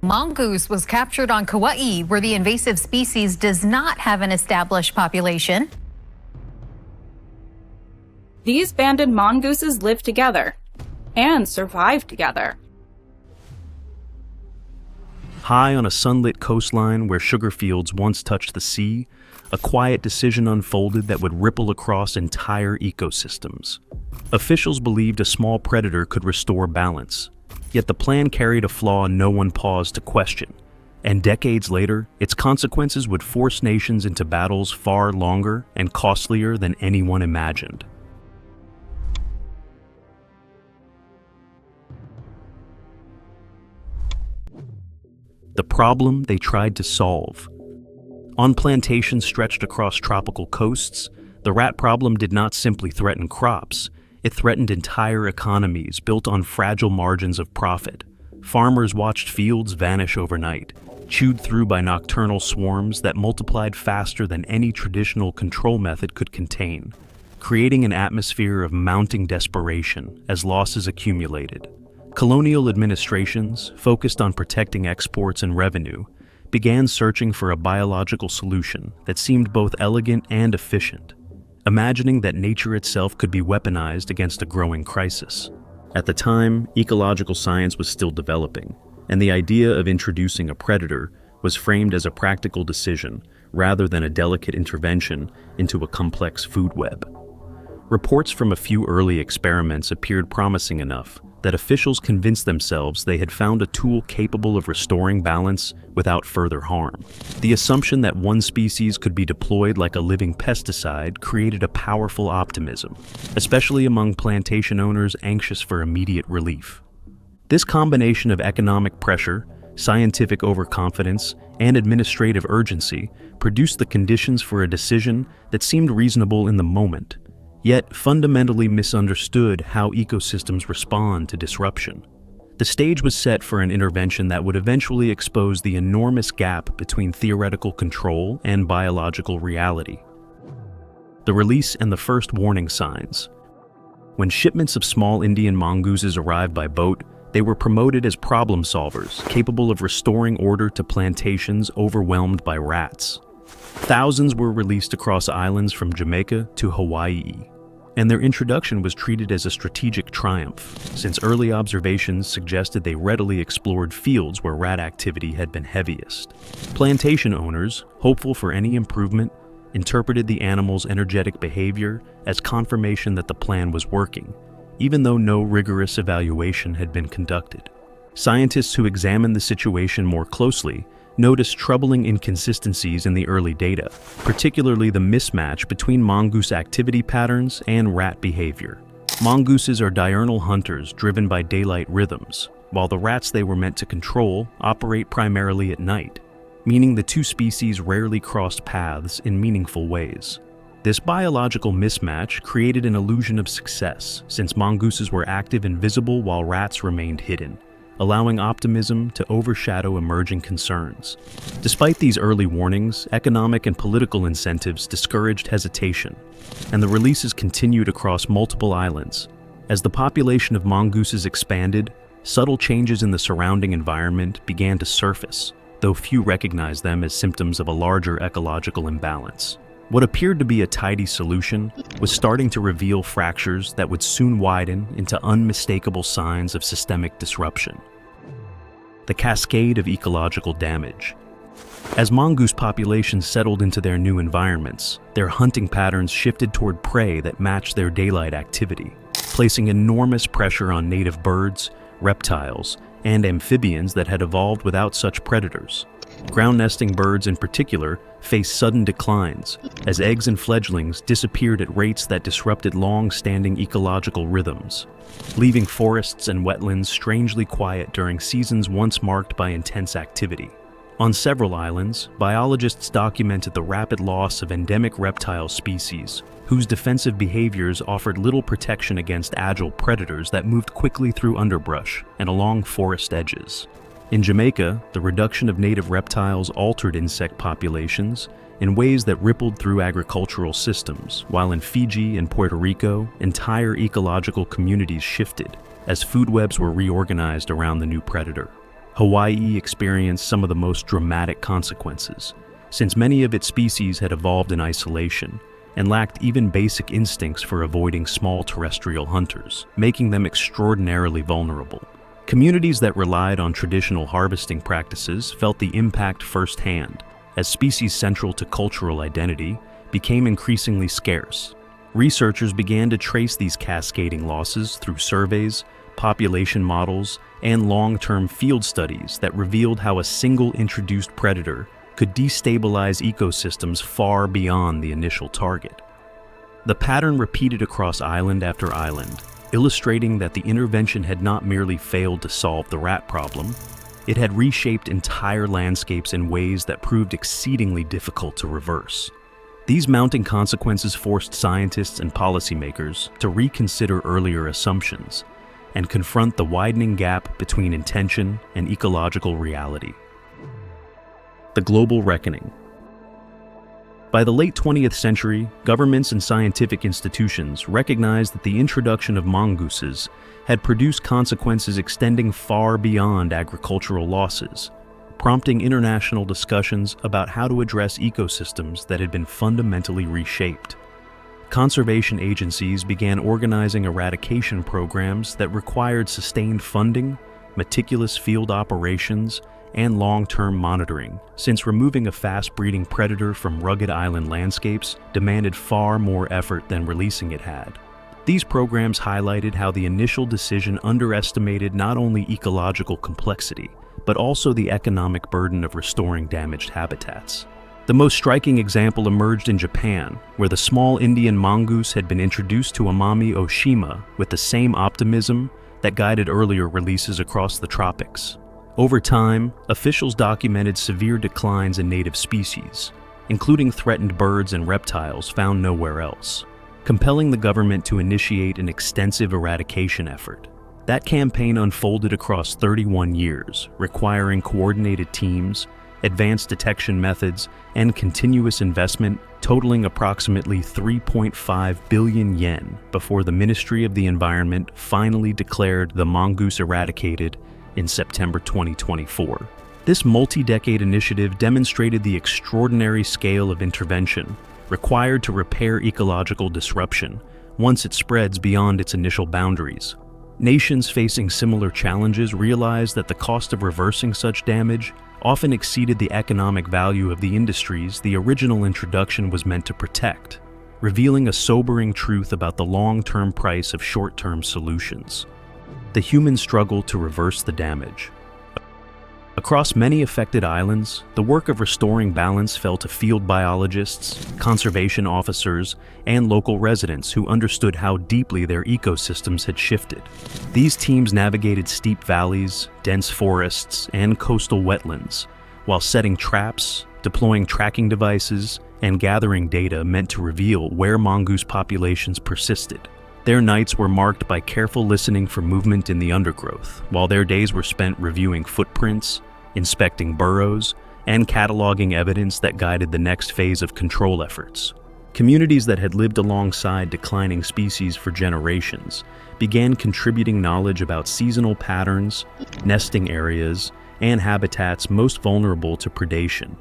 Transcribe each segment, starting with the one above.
Mongoose was captured on Kauai, where the invasive species does not have an established population. These banded mongooses live together and survive together. High on a sunlit coastline where sugar fields once touched the sea, a quiet decision unfolded that would ripple across entire ecosystems. Officials believed a small predator could restore balance, yet the plan carried a flaw no one paused to question. And decades later, its consequences would force nations into battles far longer and costlier than anyone imagined. The problem they tried to solve. On plantations stretched across tropical coasts, the rat problem did not simply threaten crops, it threatened entire economies built on fragile margins of profit. Farmers watched fields vanish overnight, chewed through by nocturnal swarms that multiplied faster than any traditional control method could contain, creating an atmosphere of mounting desperation as losses accumulated. Colonial administrations, focused on protecting exports and revenue, began searching for a biological solution that seemed both elegant and efficient, imagining that nature itself could be weaponized against a growing crisis. At the time, ecological science was still developing, and the idea of introducing a predator was framed as a practical decision rather than a delicate intervention into a complex food web. Reports from a few early experiments appeared promising enough that officials convinced themselves they had found a tool capable of restoring balance without further harm. The assumption that one species could be deployed like a living pesticide created a powerful optimism, especially among plantation owners anxious for immediate relief. This combination of economic pressure, scientific overconfidence, and administrative urgency produced the conditions for a decision that seemed reasonable in the moment, yet fundamentally misunderstood how ecosystems respond to disruption. The stage was set for an intervention that would eventually expose the enormous gap between theoretical control and biological reality. The release and the first warning signs. When shipments of small Indian mongooses arrived by boat, they were promoted as problem solvers, capable of restoring order to plantations overwhelmed by rats. Thousands were released across islands from Jamaica to Hawaii, and their introduction was treated as a strategic triumph, since early observations suggested they readily explored fields where rat activity had been heaviest. Plantation owners, hopeful for any improvement, interpreted the animals' energetic behavior as confirmation that the plan was working, even though no rigorous evaluation had been conducted. Scientists who examined the situation more closely noticed troubling inconsistencies in the early data, particularly the mismatch between mongoose activity patterns and rat behavior. Mongooses are diurnal hunters driven by daylight rhythms, while the rats they were meant to control operate primarily at night, meaning the two species rarely crossed paths in meaningful ways. This biological mismatch created an illusion of success, since mongooses were active and visible while rats remained hidden, allowing optimism to overshadow emerging concerns. Despite these early warnings, economic and political incentives discouraged hesitation, and the releases continued across multiple islands. As the population of mongooses expanded, subtle changes in the surrounding environment began to surface, though few recognized them as symptoms of a larger ecological imbalance. What appeared to be a tidy solution was starting to reveal fractures that would soon widen into unmistakable signs of systemic disruption. The cascade of ecological damage. As mongoose populations settled into their new environments, their hunting patterns shifted toward prey that matched their daylight activity, placing enormous pressure on native birds, reptiles, and amphibians that had evolved without such predators. Ground-nesting birds in particular faced sudden declines, as eggs and fledglings disappeared at rates that disrupted long-standing ecological rhythms, leaving forests and wetlands strangely quiet during seasons once marked by intense activity. On several islands, biologists documented the rapid loss of endemic reptile species, whose defensive behaviors offered little protection against agile predators that moved quickly through underbrush and along forest edges. In Jamaica, the reduction of native reptiles altered insect populations in ways that rippled through agricultural systems, while in Fiji and Puerto Rico, entire ecological communities shifted as food webs were reorganized around the new predator. Hawaii experienced some of the most dramatic consequences, since many of its species had evolved in isolation and lacked even basic instincts for avoiding small terrestrial hunters, making them extraordinarily vulnerable. Communities that relied on traditional harvesting practices felt the impact firsthand, as species central to cultural identity became increasingly scarce. Researchers began to trace these cascading losses through surveys, population models, and long-term field studies that revealed how a single introduced predator could destabilize ecosystems far beyond the initial target. The pattern repeated across island after island, illustrating that the intervention had not merely failed to solve the rat problem, it had reshaped entire landscapes in ways that proved exceedingly difficult to reverse. These mounting consequences forced scientists and policymakers to reconsider earlier assumptions and confront the widening gap between intention and ecological reality. The global reckoning. By the late 20th century, governments and scientific institutions recognized that the introduction of mongooses had produced consequences extending far beyond agricultural losses, prompting international discussions about how to address ecosystems that had been fundamentally reshaped. Conservation agencies began organizing eradication programs that required sustained funding, meticulous field operations, and long-term monitoring, since removing a fast-breeding predator from rugged island landscapes demanded far more effort than releasing it had. These programs highlighted how the initial decision underestimated not only ecological complexity, but also the economic burden of restoring damaged habitats. The most striking example emerged in Japan, where the small Indian mongoose had been introduced to Amami Oshima with the same optimism that guided earlier releases across the tropics. Over time, officials documented severe declines in native species, including threatened birds and reptiles found nowhere else, compelling the government to initiate an extensive eradication effort. That campaign unfolded across 31 years, requiring coordinated teams, advanced detection methods, and continuous investment totaling approximately 3.5 billion yen before the Ministry of the Environment finally declared the mongoose eradicated in September 2024. This multi-decade initiative demonstrated the extraordinary scale of intervention required to repair ecological disruption once it spreads beyond its initial boundaries. Nations facing similar challenges realized that the cost of reversing such damage often exceeded the economic value of the industries the original introduction was meant to protect, revealing a sobering truth about the long-term price of short-term solutions. The human struggle to reverse the damage. Across many affected islands, the work of restoring balance fell to field biologists, conservation officers, and local residents who understood how deeply their ecosystems had shifted. These teams navigated steep valleys, dense forests, and coastal wetlands, while setting traps, deploying tracking devices, and gathering data meant to reveal where mongoose populations persisted. Their nights were marked by careful listening for movement in the undergrowth, while their days were spent reviewing footprints, inspecting burrows, and cataloging evidence that guided the next phase of control efforts. Communities that had lived alongside declining species for generations began contributing knowledge about seasonal patterns, nesting areas, and habitats most vulnerable to predation.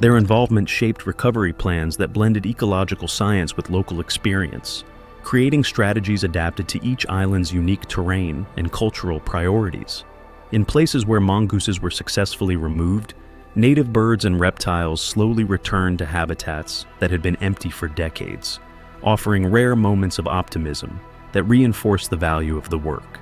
Their involvement shaped recovery plans that blended ecological science with local experience, creating strategies adapted to each island's unique terrain and cultural priorities. In places where mongooses were successfully removed, native birds and reptiles slowly returned to habitats that had been empty for decades, offering rare moments of optimism that reinforced the value of the work.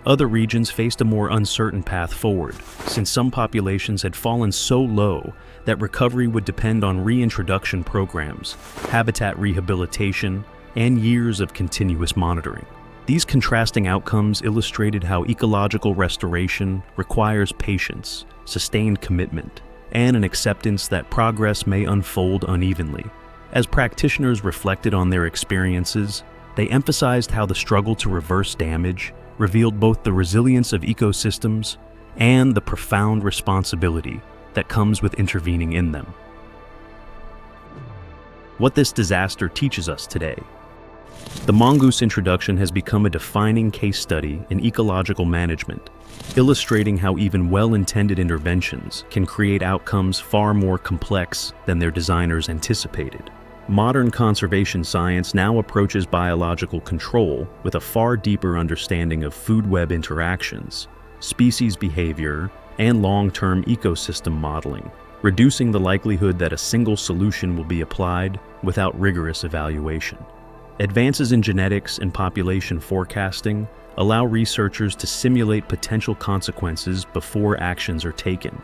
Other regions faced a more uncertain path forward, since some populations had fallen so low that recovery would depend on reintroduction programs, habitat rehabilitation, and years of continuous monitoring. These contrasting outcomes illustrated how ecological restoration requires patience, sustained commitment, and an acceptance that progress may unfold unevenly. As practitioners reflected on their experiences, they emphasized how the struggle to reverse damage revealed both the resilience of ecosystems and the profound responsibility that comes with intervening in them. What this disaster teaches us today. The mongoose introduction has become a defining case study in ecological management, illustrating how even well-intended interventions can create outcomes far more complex than their designers anticipated. Modern conservation science now approaches biological control with a far deeper understanding of food web interactions, species behavior, and long-term ecosystem modeling, reducing the likelihood that a single solution will be applied without rigorous evaluation. Advances in genetics and population forecasting allow researchers to simulate potential consequences before actions are taken,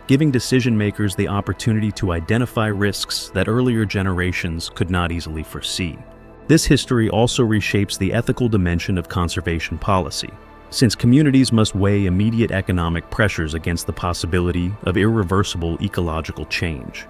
giving decision-makers the opportunity to identify risks that earlier generations could not easily foresee. This history also reshapes the ethical dimension of conservation policy, since communities must weigh immediate economic pressures against the possibility of irreversible ecological change.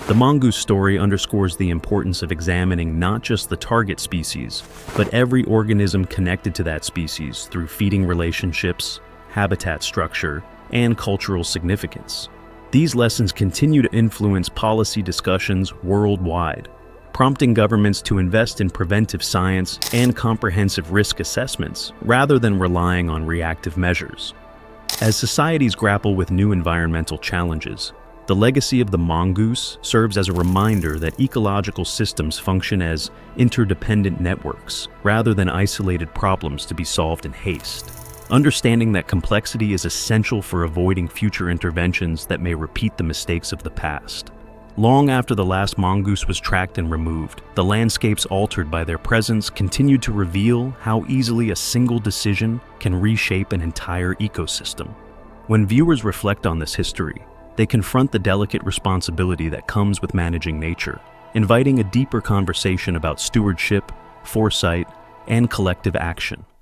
The mongoose story underscores the importance of examining not just the target species, but every organism connected to that species through feeding relationships, habitat structure, and cultural significance. These lessons continue to influence policy discussions worldwide, prompting governments to invest in preventive science and comprehensive risk assessments rather than relying on reactive measures. As societies grapple with new environmental challenges, the legacy of the mongoose serves as a reminder that ecological systems function as interdependent networks rather than isolated problems to be solved in haste. Understanding that complexity is essential for avoiding future interventions that may repeat the mistakes of the past. Long after the last mongoose was tracked and removed, the landscapes altered by their presence continued to reveal how easily a single decision can reshape an entire ecosystem. When viewers reflect on this history, they confront the delicate responsibility that comes with managing nature, inviting a deeper conversation about stewardship, foresight, and collective action.